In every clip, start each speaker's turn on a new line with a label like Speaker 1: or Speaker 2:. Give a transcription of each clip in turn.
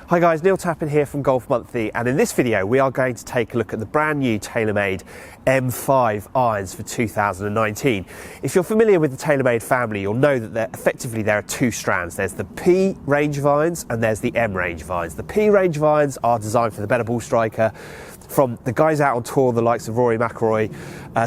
Speaker 1: Hi guys, Neil Tappin here from Golf Monthly, and in this video we are going to take a look at the brand new TaylorMade M5 irons for 2019. If you're familiar with the TaylorMade family, you'll know that there are two strands. There's the P range of irons and there's the M range of irons. The P range of irons are designed for the better ball striker, from the guys out on tour, the likes of Rory McIlroy,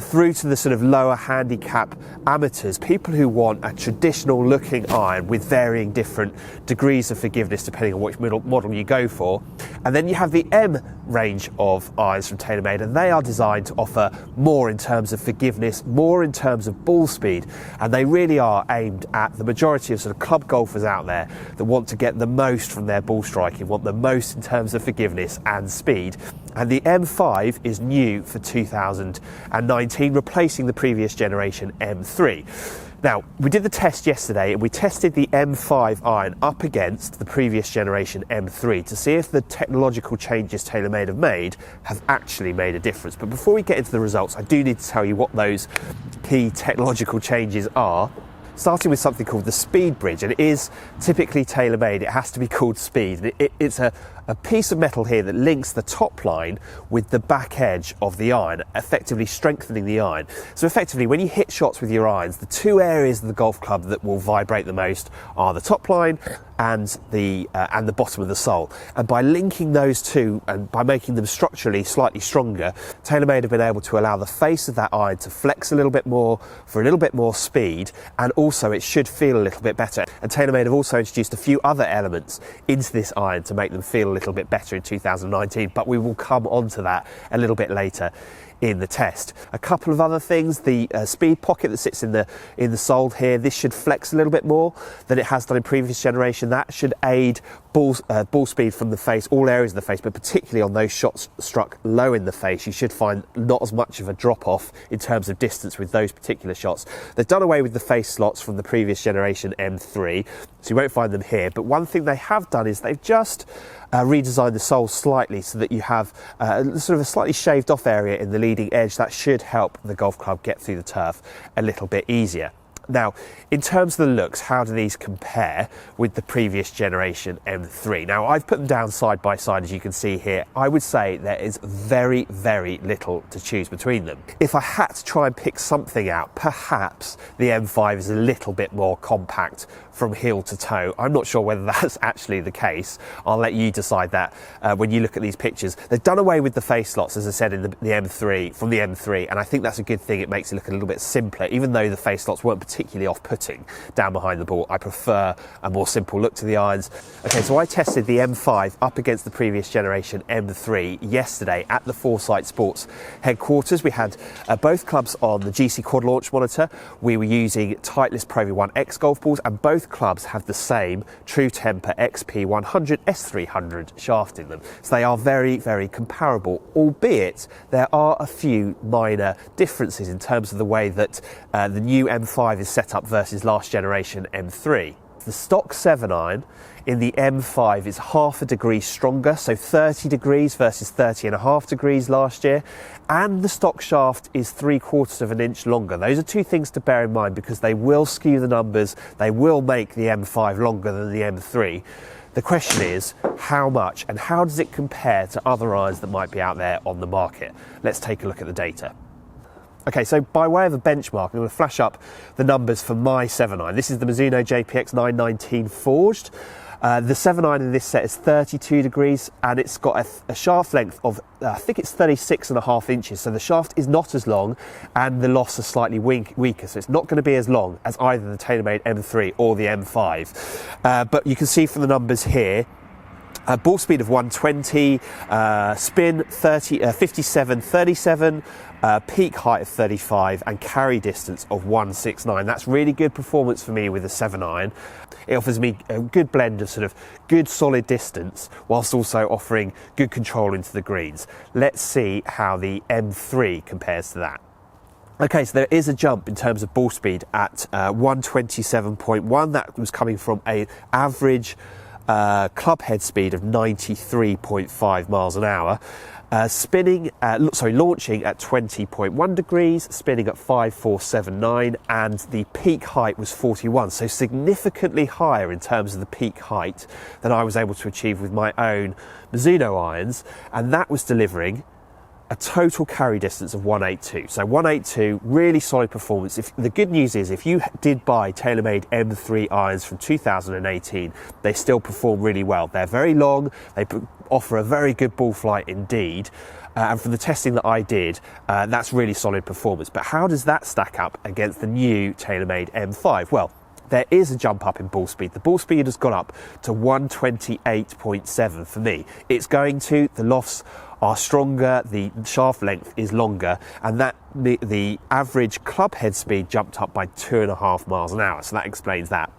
Speaker 1: through to the sort of lower handicap amateurs, people who want a traditional looking iron with varying different degrees of forgiveness depending on which model you go for. And then you have the M range of irons from TaylorMade, and they are designed to offer more in terms of forgiveness, more in terms of ball speed, and they really are aimed at the majority of sort of club golfers out there that want to get the most from their ball striking, want the most in terms of forgiveness and speed. And the M5 is new for 2019, replacing the previous generation M3. Now, we did the test yesterday and we tested the M5 iron up against the previous generation M3 to see if the technological changes TaylorMade have made have actually made a difference. But before we get into the results, I do need to tell you what those key technological changes are. Starting with something called the speed bridge, and it is typically TaylorMade, it has to be called speed. It's a piece of metal here that links the top line with the back edge of the iron, effectively strengthening the iron. So effectively, when you hit shots with your irons, the two areas of the golf club that will vibrate the most are the top line and the bottom of the sole. And by linking those two and by making them structurally slightly stronger, TaylorMade have been able to allow the face of that iron to flex a little bit more for a little bit more speed, and also it should feel a little bit better. And TaylorMade have also introduced a few other elements into this iron to make them feel a little bit better in 2019, but we will come on to that a little bit later in the test. A couple of other things: the speed pocket that sits in the sole here, this should flex a little bit more than it has done in previous generation. That should aid ball speed from the face, all areas of the face, but particularly on those shots struck low in the face, you should find not as much of a drop off in terms of distance with those particular shots. They've done away with the face slots from the previous generation M3, so you won't find them here. But one thing they have done is they've just redesigned the sole slightly so that you have sort of a slightly shaved off area in the leading edge. That should help the golf club get through the turf a little bit easier. Now, in terms of the looks, how do these compare with the previous generation M3? Now, I've put them down side by side, as you can see here. I would say there is very, very little to choose between them. If I had to try and pick something out, perhaps the M5 is a little bit more compact from heel to toe. I'm not sure whether that's actually the case. I'll let you decide that when you look at these pictures. They've done away with the face slots, as I said, in the M3, from the M3, and I think that's a good thing. It makes it look a little bit simpler, even though the face slots weren't particularly off-putting down behind the ball. I prefer a more simple look to the irons. Okay, so I tested the M5 up against the previous generation M3 yesterday at the Foresight Sports headquarters. We had both clubs on the GC Quad Launch monitor. We were using Titleist Pro V1X golf balls, and both clubs have the same True Temper XP100 S300 shaft in them. So they are very, very comparable, albeit there are a few minor differences in terms of the way that the new M5 is set up versus last generation M3. The stock 7-iron in the M5 is half a degree stronger, so 30 degrees versus 30.5 degrees last year, and the stock shaft is 3/4 of an inch longer. Those are two things to bear in mind because they will skew the numbers, they will make the M5 longer than the M3. The question is, how much, and how does it compare to other irons that might be out there on the market? Let's take a look at the data. Okay, so by way of a benchmark, I'm going to flash up the numbers for my 7-iron. This is the Mizuno JPX 919 forged. The 7-iron in this set is 32 degrees, and it's got a shaft length of, I think it's 36.5 inches. So the shaft is not as long, and the loss is slightly weaker. So it's not going to be as long as either the TaylorMade M3 or the M5. But you can see from the numbers here, ball speed of 120, spin 57.37, peak height of 35, and carry distance of 169. That's really good performance for me with a 7-iron. It offers me a good blend of sort of good solid distance whilst also offering good control into the greens. Let's see how the M3 compares to that. Okay, so there is a jump in terms of ball speed at 127.1. That was coming from an average club head speed of 93.5 miles an hour. launching at 20.1 degrees, spinning at 5,479, and the peak height was 41, so significantly higher in terms of the peak height than I was able to achieve with my own Mizuno irons, and that was delivering a total carry distance of 182. So 182, really solid performance. The good news is, if you did buy TaylorMade M3 irons from 2018, they still perform really well. They're very long, they offer a very good ball flight indeed, and from the testing that I did, that's really solid performance. But how does that stack up against the new TaylorMade M5? Well, there is a jump up in ball speed. The ball speed has gone up to 128.7 for me. It's going to, the lofts are stronger, the shaft length is longer, and that the average club head speed jumped up by 2.5 miles an hour, so that explains that.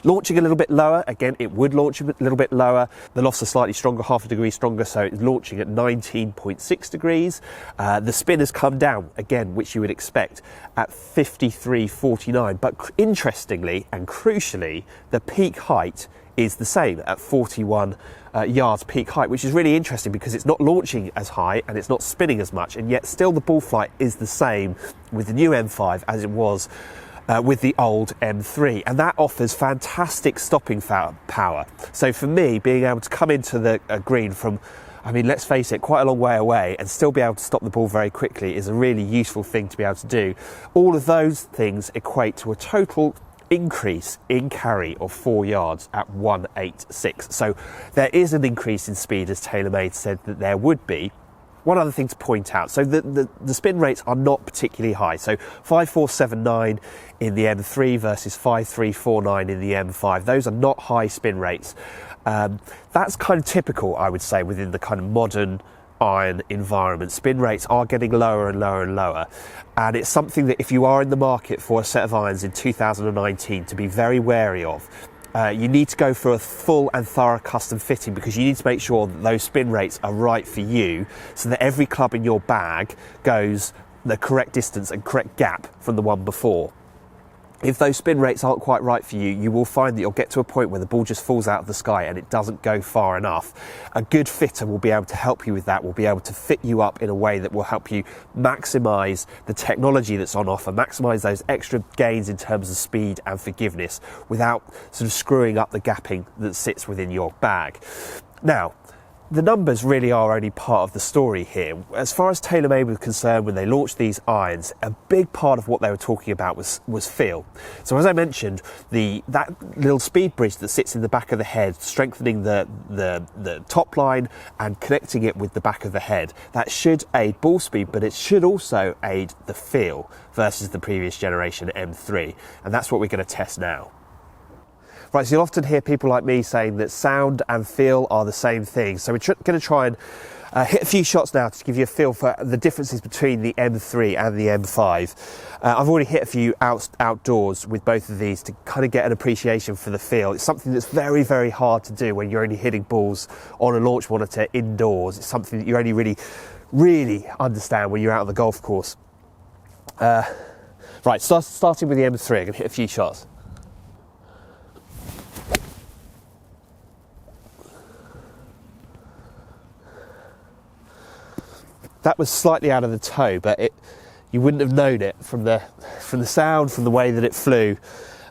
Speaker 1: Launching a little bit lower, again, it would launch a little bit lower. The lofts are slightly stronger, half a degree stronger, so it's launching at 19.6 degrees. The spin has come down, again, which you would expect, at 53.49. But interestingly and crucially, the peak height is the same at 41 yards peak height, which is really interesting because it's not launching as high and it's not spinning as much, and yet still the ball flight is the same with the new M5 as it was with the old M3, and that offers fantastic stopping power. So for me, being able to come into the green from, I mean, let's face it, quite a long way away and still be able to stop the ball very quickly is a really useful thing to be able to do. All of those things equate to a total increase in carry of 4 yards at 186. So there is an increase in speed, as TaylorMade said that there would be. One other thing to point out, so the spin rates are not particularly high. So 5,479 in the M3 versus 5,349 in the M5. Those are not high spin rates. That's kind of typical, I would say, within the kind of modern iron environment. Spin rates are getting lower and lower and lower, and it's something that if you are in the market for a set of irons in 2019 to be very wary of. You need to go for a full and thorough custom fitting, because you need to make sure that those spin rates are right for you, so that every club in your bag goes the correct distance and correct gap from the one before. If those spin rates aren't quite right for you, you will find that you'll get to a point where the ball just falls out of the sky and it doesn't go far enough. A good fitter will be able to help you with that, will be able to fit you up in a way that will help you maximise the technology that's on offer, maximise those extra gains in terms of speed and forgiveness without sort of screwing up the gapping that sits within your bag. Now, the numbers really are only part of the story here. As far as TaylorMade was concerned, when they launched these irons, a big part of what they were talking about was feel. So as I mentioned, that little speed bridge that sits in the back of the head, strengthening the top line and connecting it with the back of the head, that should aid ball speed, but it should also aid the feel versus the previous generation M3, and that's what we're going to test now. Right, so you'll often hear people like me saying that sound and feel are the same thing. So we're going to try and hit a few shots now to give you a feel for the differences between the M3 and the M5. I've already hit a few outdoors with both of these to kind of get an appreciation for the feel. It's something that's very, very hard to do when you're only hitting balls on a launch monitor indoors. It's something that you only really understand when you're out on the golf course. Right, starting with the M3, I'm going to hit a few shots. That was slightly out of the toe, but you wouldn't have known it from the sound, from the way that it flew.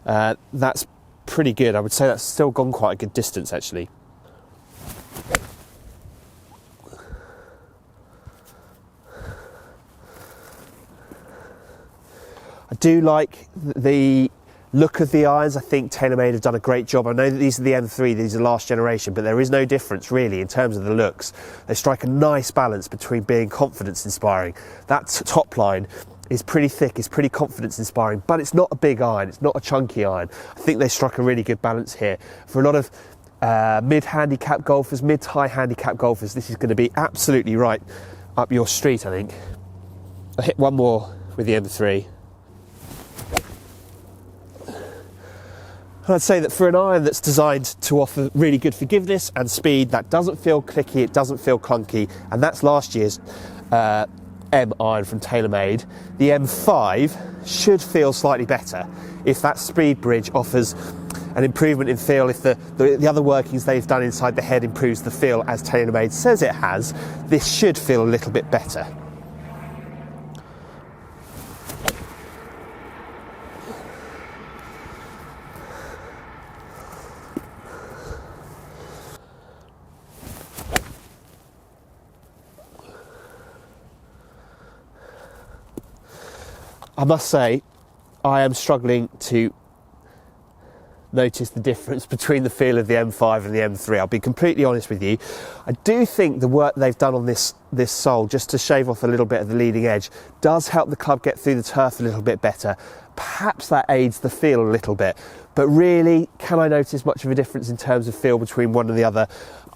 Speaker 1: That's pretty good. I would say that's still gone quite a good distance, actually. I do like the look of the irons. I think TaylorMade have done a great job. I know that these are the M3, these are last generation, but there is no difference really in terms of the looks. They strike a nice balance between being confidence inspiring. That top line is pretty thick, it's pretty confidence inspiring, but it's not a big iron, it's not a chunky iron. I think they struck a really good balance here. For a lot of mid-handicap golfers, mid-high handicap golfers, this is going to be absolutely right up your street, I think. I hit one more with the M3. I'd say that for an iron that's designed to offer really good forgiveness and speed, that doesn't feel clicky, it doesn't feel clunky, and that's last year's M iron from TaylorMade. The M5 should feel slightly better if that speed bridge offers an improvement in feel. If the other workings they've done inside the head improves the feel as TaylorMade says it has, this should feel a little bit better. I must say, I am struggling to notice the difference between the feel of the M5 and the M3. I'll be completely honest with you. I do think the work they've done on this sole, just to shave off a little bit of the leading edge, does help the club get through the turf a little bit better. Perhaps that aids the feel a little bit. But really, can I notice much of a difference in terms of feel between one and the other?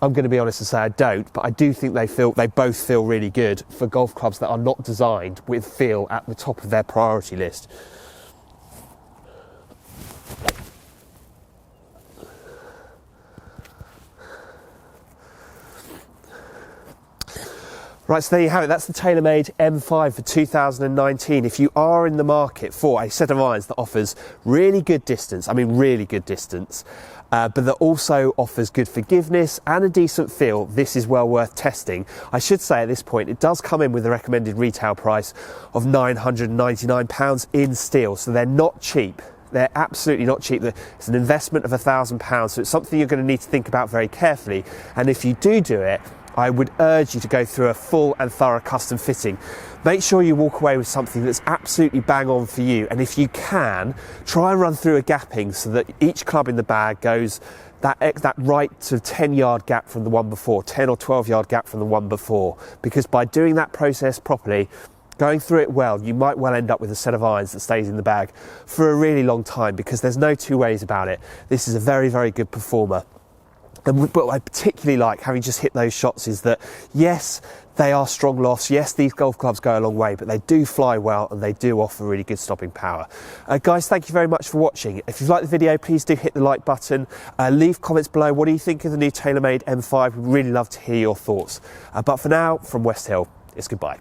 Speaker 1: I'm going to be honest and say I don't, but I do think they both feel really good for golf clubs that are not designed with feel at the top of their priority list. Right, so there you have it. That's the TaylorMade M5 for 2019. If you are in the market for a set of irons that offers really good distance, I mean really good distance, but that also offers good forgiveness and a decent feel, this is well worth testing. I should say at this point, it does come in with a recommended retail price of £999 in steel, so they're not cheap. They're absolutely not cheap. It's an investment of £1,000, so it's something you're going to need to think about very carefully. And if you do it, I would urge you to go through a full and thorough custom fitting. Make sure you walk away with something that's absolutely bang on for you, and if you can, try and run through a gapping so that each club in the bag goes that right to 10-yard gap from the one before, 10 or 12-yard gap from the one before, because by doing that process properly, going through it well, you might well end up with a set of irons that stays in the bag for a really long time, because there's no two ways about it. This is a very, very good performer. And what I particularly like, having just hit those shots, is that yes, they are strong lofts, yes, these golf clubs go a long way, but they do fly well and they do offer really good stopping power. Guys, thank you very much for watching. If you've liked the video, please do hit the like button. Leave comments below. What do you think of the new TaylorMade M5? We'd really love to hear your thoughts. But for now, from West Hill, it's goodbye.